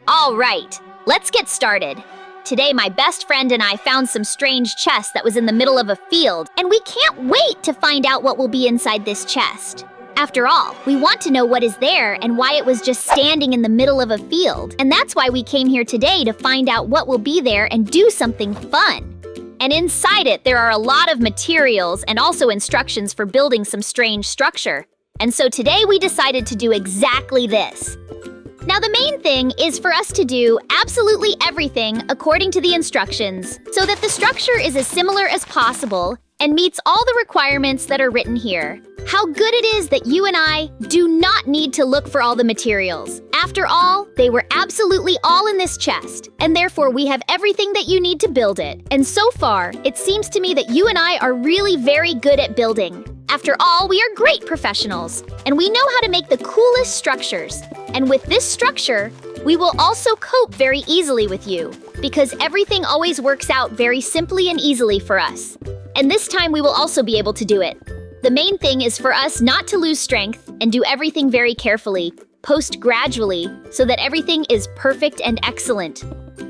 All right, let's get started. Today, my best friend and I found some strange chest that was in the middle of a field, and we can't wait to find out what will be inside this chest. After all, we want to know what is there and why it was just standing in the middle of a field. And that's why we came here today, to find out what will be there and do something fun. And inside it, there are a lot of materials and also instructions for building some strange structure. And so today we decided to do exactly this. Now the main thing is for us to do absolutely everything according to the instructions, so that the structure is as similar as possible and meets all the requirements that are written here. How good it is that you and I do not need to look for all the materials. After all, they were absolutely all in this chest, and therefore we have everything that you need to build it. And so far, it seems to me that you and I are really very good at building. After all, we are great professionals, and we know how to make the coolest structures. And with this structure, we will also cope very easily with you, because everything always works out very simply and easily for us. And this time we will also be able to do it. The main thing is for us not to lose strength and do everything very carefully, post gradually, so that everything is perfect and excellent.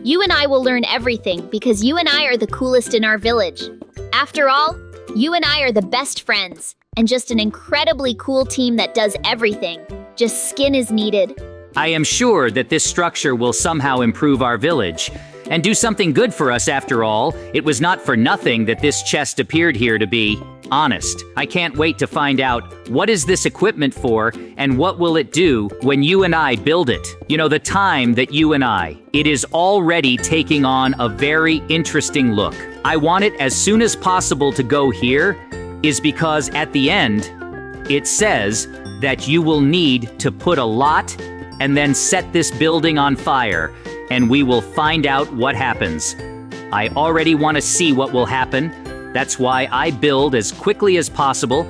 You and I will learn everything because you and I are the coolest in our village. After all, you and I are the best friends, and just an incredibly cool team that does everything. Just skin is needed. I am sure that this structure will somehow improve our village and do something good for us. After all, it was not for nothing that this chest appeared here to be. Honest, I can't wait to find out what is this equipment for and what will it do when you and I build it. You know, the time that you and I, it is already taking on a very interesting look. I want it as soon as possible to go here is because at the end, it says that you will need to put a lot and then set this building on fire, and we will find out what happens. I already want to see what will happen. That's why I build as quickly as possible,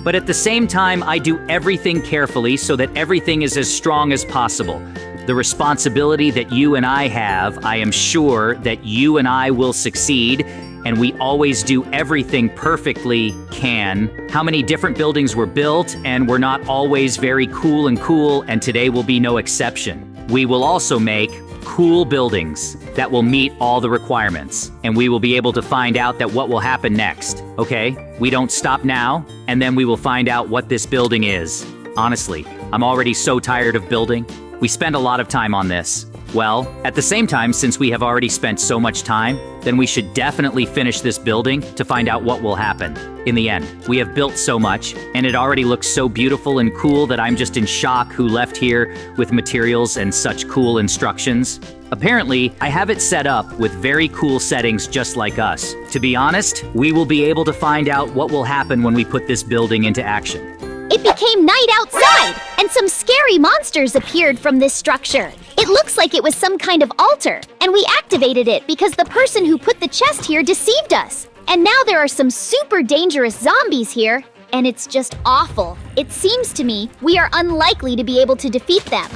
but at the same time, I do everything carefully so that everything is as strong as possible. The responsibility that you and I have, I am sure that you and I will succeed, and we always do everything perfectly can. How many different buildings were built, and we're not always very cool, and today will be no exception. We will also make cool buildings that will meet all the requirements, and we will be able to find out that what will happen next, okay? We don't stop now, and then we will find out what this building is. Honestly, I'm already so tired of building. We spend a lot of time on this. Well, at the same time, since we have already spent so much time, then we should definitely finish this building to find out what will happen. In the end, we have built so much, and it already looks so beautiful and cool that I'm just in shock who left here with materials and such cool instructions. Apparently, I have it set up with very cool settings just like us. To be honest, we will be able to find out what will happen when we put this building into action. It became night outside, and some scary monsters appeared from this structure. It looks like it was some kind of altar, and we activated it because the person who put the chest here deceived us. And now there are some super dangerous zombies here, and it's just awful. It seems to me we are unlikely to be able to defeat them.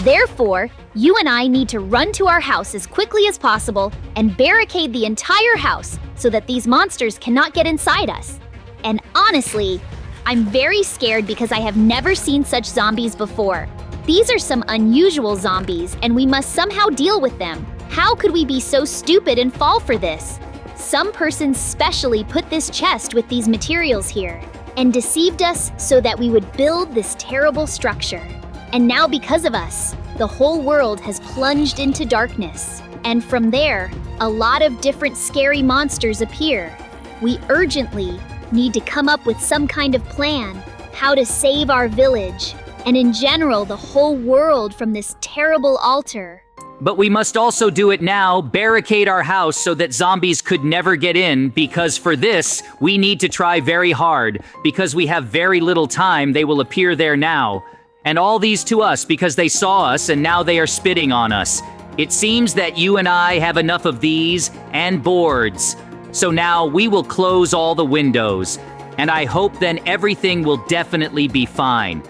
Therefore, you and I need to run to our house as quickly as possible and barricade the entire house so that these monsters cannot get inside us. And honestly, I'm very scared because I have never seen such zombies before. These are some unusual zombies, and we must somehow deal with them. How could we be so stupid and fall for this? Some person specially put this chest with these materials here and deceived us so that we would build this terrible structure. And now because of us, the whole world has plunged into darkness. And from there, a lot of different scary monsters appear. We urgently need to come up with some kind of plan, how to save our village, and in general, the whole world from this terrible altar. But we must also do it now, barricade our house so that zombies could never get in, because for this, we need to try very hard. Because we have very little time, they will appear there now. And all these to us because they saw us and now they are spitting on us. It seems that you and I have enough of these and boards. So now we will close all the windows, and I hope then everything will definitely be fine,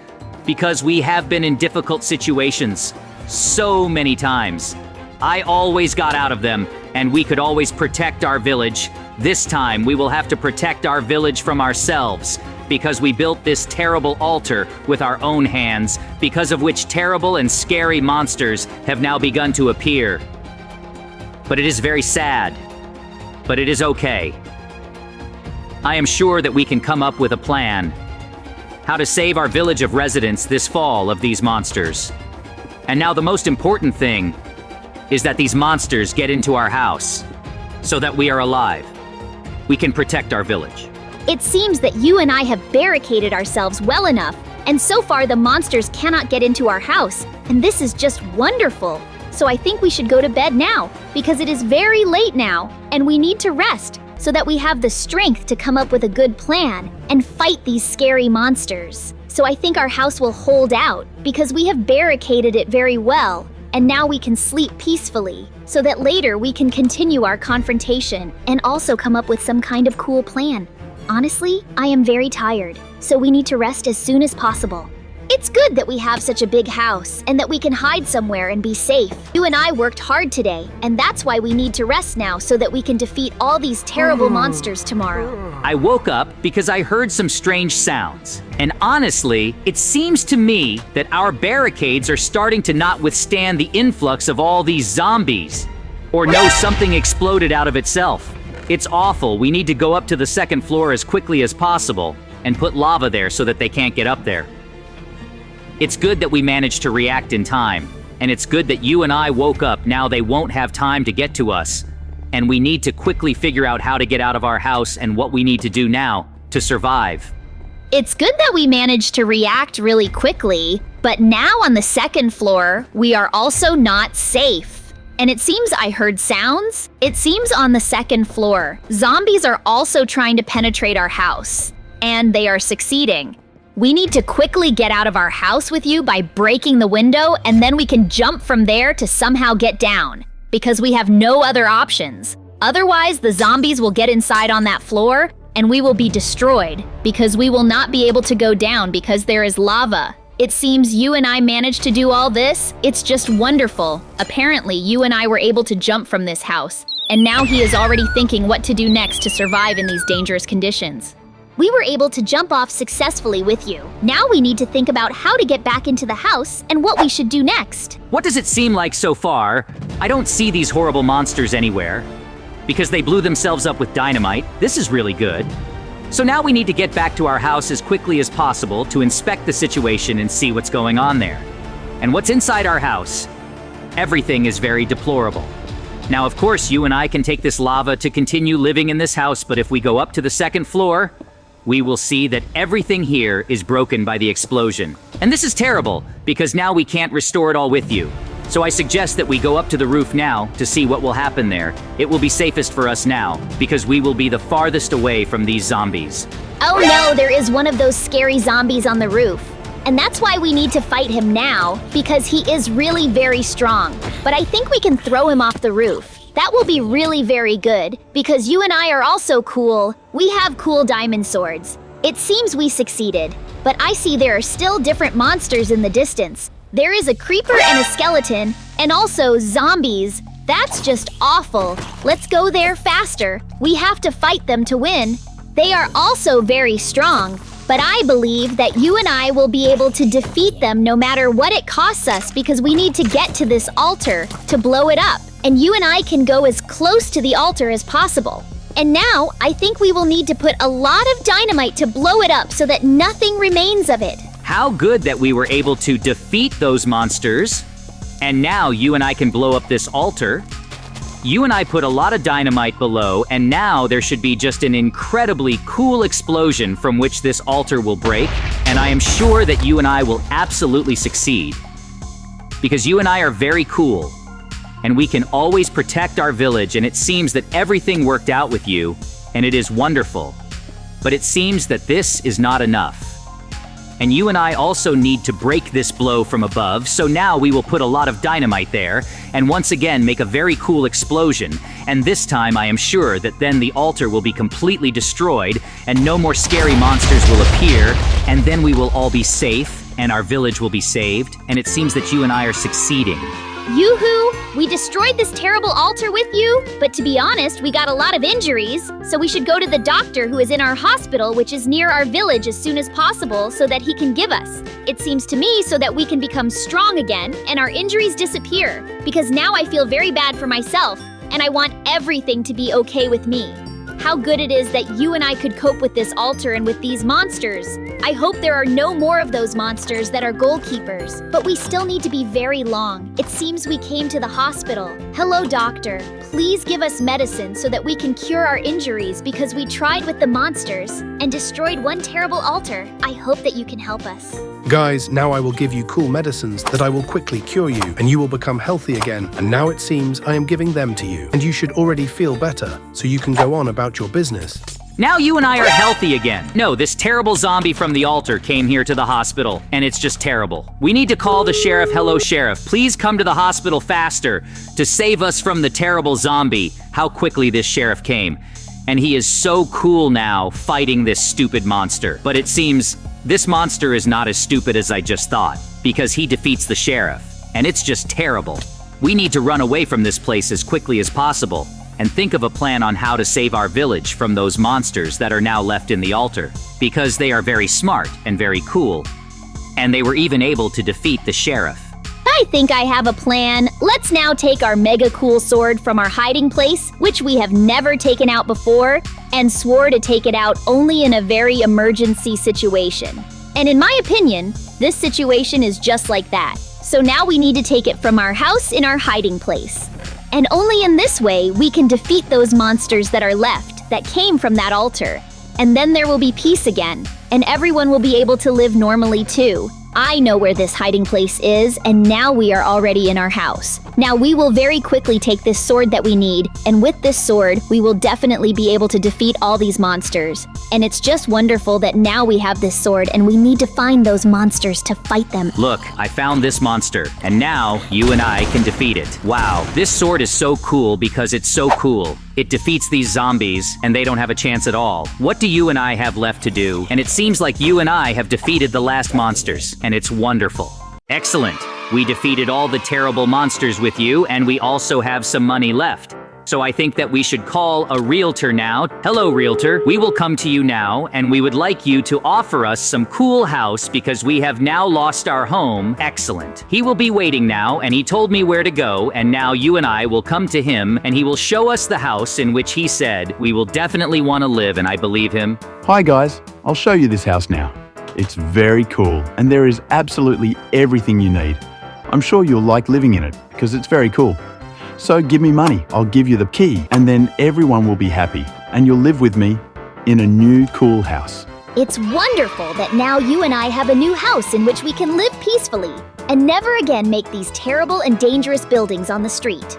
because we have been in difficult situations so many times. I always got out of them, and we could always protect our village. This time we will have to protect our village from ourselves. because we built this terrible altar with our own hands, because of which terrible and scary monsters have now begun to appear. But it is very sad. But it is okay. I am sure that we can come up with a plan. How to save our village of residents this fall of these monsters. And now the most important thing is that these monsters get into our house so that we are alive. We can protect our village. It seems that you and I have barricaded ourselves well enough, and so far the monsters cannot get into our house, and this is just wonderful. So I think we should go to bed now, because it is very late now, and we need to rest so that we have the strength to come up with a good plan and fight these scary monsters. So I think our house will hold out, because we have barricaded it very well, and now we can sleep peacefully, so that later we can continue our confrontation and also come up with some kind of cool plan. Honestly, I am very tired, so we need to rest as soon as possible. It's good that we have such a big house and that we can hide somewhere and be safe. You and I worked hard today, and that's why we need to rest now so that we can defeat all these terrible monsters tomorrow. I woke up because I heard some strange sounds. And honestly, it seems to me that our barricades are starting to not withstand the influx of all these zombies. Or no, something exploded out of itself. It's awful. We need to go up to the second floor as quickly as possible and put lava there so that they can't get up there. It's good that we managed to react in time, and it's good that you and I woke up. Now they won't have time to get to us, and we need to quickly figure out how to get out of our house and what we need to do now to survive. It's good that we managed to react really quickly, but now on the second floor, we are also not safe. And it seems I heard sounds. It seems on the second floor, zombies are also trying to penetrate our house, and they are succeeding. We need to quickly get out of our house with you by breaking the window, and then we can jump from there to somehow get down, because we have no other options. Otherwise, the zombies will get inside on that floor, and we will be destroyed, because we will not be able to go down because there is lava. It seems you and I managed to do all this. It's just wonderful. Apparently, you and I were able to jump from this house, and now he is already thinking what to do next to survive in these dangerous conditions. We were able to jump off successfully with you. Now we need to think about how to get back into the house and what we should do next. What does it seem like so far? I don't see these horrible monsters anywhere. Because they blew themselves up with dynamite. This is really good. So now we need to get back to our house as quickly as possible to inspect the situation and see what's going on there. And what's inside our house? Everything is very deplorable. Now, of course, you and I can take this lava to continue living in this house, but if we go up to the second floor, we will see that everything here is broken by the explosion. And this is terrible, because now we can't restore it all with you. So I suggest that we go up to the roof now to see what will happen there. It will be safest for us now, because we will be the farthest away from these zombies. Oh no, there is one of those scary zombies on the roof. And that's why we need to fight him now, because he is really very strong. But I think we can throw him off the roof. That will be really very good, because you and I are also cool. We have cool diamond swords. It seems we succeeded, but I see there are still different monsters in the distance. There is a creeper and a skeleton, and also zombies. That's just awful. Let's go there faster. We have to fight them to win. They are also very strong, but I believe that you and I will be able to defeat them no matter what it costs us, because we need to get to this altar to blow it up. And you and I can go as close to the altar as possible. And now, I think we will need to put a lot of dynamite to blow it up so that nothing remains of it. How good that we were able to defeat those monsters. And now you and I can blow up this altar. You and I put a lot of dynamite below, and now there should be just an incredibly cool explosion from which this altar will break. And I am sure that you and I will absolutely succeed. Because you and I are very cool. And we can always protect our village, and it seems that everything worked out with you, and it is wonderful. But it seems that this is not enough. And you and I also need to break this blow from above, so now we will put a lot of dynamite there, and once again make a very cool explosion. And this time I am sure that then the altar will be completely destroyed, and no more scary monsters will appear, and then we will all be safe, and our village will be saved, and it seems that you and I are succeeding. Yoo-hoo! We destroyed this terrible altar with you, but to be honest, we got a lot of injuries, so we should go to the doctor who is in our hospital, which is near our village, as soon as possible so that he can give us. It seems to me so that we can become strong again and our injuries disappear, because now I feel very bad for myself, and I want everything to be okay with me. How good it is that you and I could cope with this altar and with these monsters. I hope there are no more of those monsters that are goalkeepers, but we still need to be very long. It seems we came to the hospital. Hello, doctor. Please give us medicine so that we can cure our injuries because we tried with the monsters and destroyed one terrible altar. I hope that you can help us. Guys, now I will give you cool medicines that I will quickly cure you, and you will become healthy again. And now it seems I am giving them to you, and you should already feel better, so you can go on about your business. Now you and I are healthy again. No, this terrible zombie from the altar came here to the hospital, and it's just terrible. We need to call the sheriff. Hello, sheriff. Please come to the hospital faster to save us from the terrible zombie. How quickly this sheriff came. And he is so cool now, fighting this stupid monster. But it seems this monster is not as stupid as I just thought, because he defeats the sheriff, and it's just terrible. We need to run away from this place as quickly as possible, and think of a plan on how to save our village from those monsters that are now left in the altar, because they are very smart and very cool, and they were even able to defeat the sheriff. I think I have a plan. Let's now take our mega cool sword from our hiding place, which we have never taken out before, and swore to take it out only in a very emergency situation. And in my opinion, this situation is just like that. So now we need to take it from our house in our hiding place. And only in this way we can defeat those monsters that are left, that came from that altar. And then there will be peace again, and everyone will be able to live normally too. I know where this hiding place is, and now we are already in our house. Now we will very quickly take this sword that we need, and with this sword, we will definitely be able to defeat all these monsters. And it's just wonderful that now we have this sword, and we need to find those monsters to fight them. Look, I found this monster, and now you and I can defeat it. Wow, this sword is so cool because it's so cool. It defeats these zombies, and they don't have a chance at all. What do you and I have left to do? And it seems like you and I have defeated the last monsters, and it's wonderful. Excellent. We defeated all the terrible monsters with you, and we also have some money left. So I think that we should call a realtor now. Hello, realtor. We will come to you now, and we would like you to offer us some cool house because we have now lost our home. Excellent. He will be waiting now, and he told me where to go, and now you and I will come to him, and he will show us the house in which he said we will definitely want to live, and I believe him. Hi guys, I'll show you this house now. It's very cool, and there is absolutely everything you need. I'm sure you'll like living in it because it's very cool. So give me money, I'll give you the key, and then everyone will be happy, and you'll live with me in a new cool house. It's wonderful that now you and I have a new house in which we can live peacefully and never again make these terrible and dangerous buildings on the street.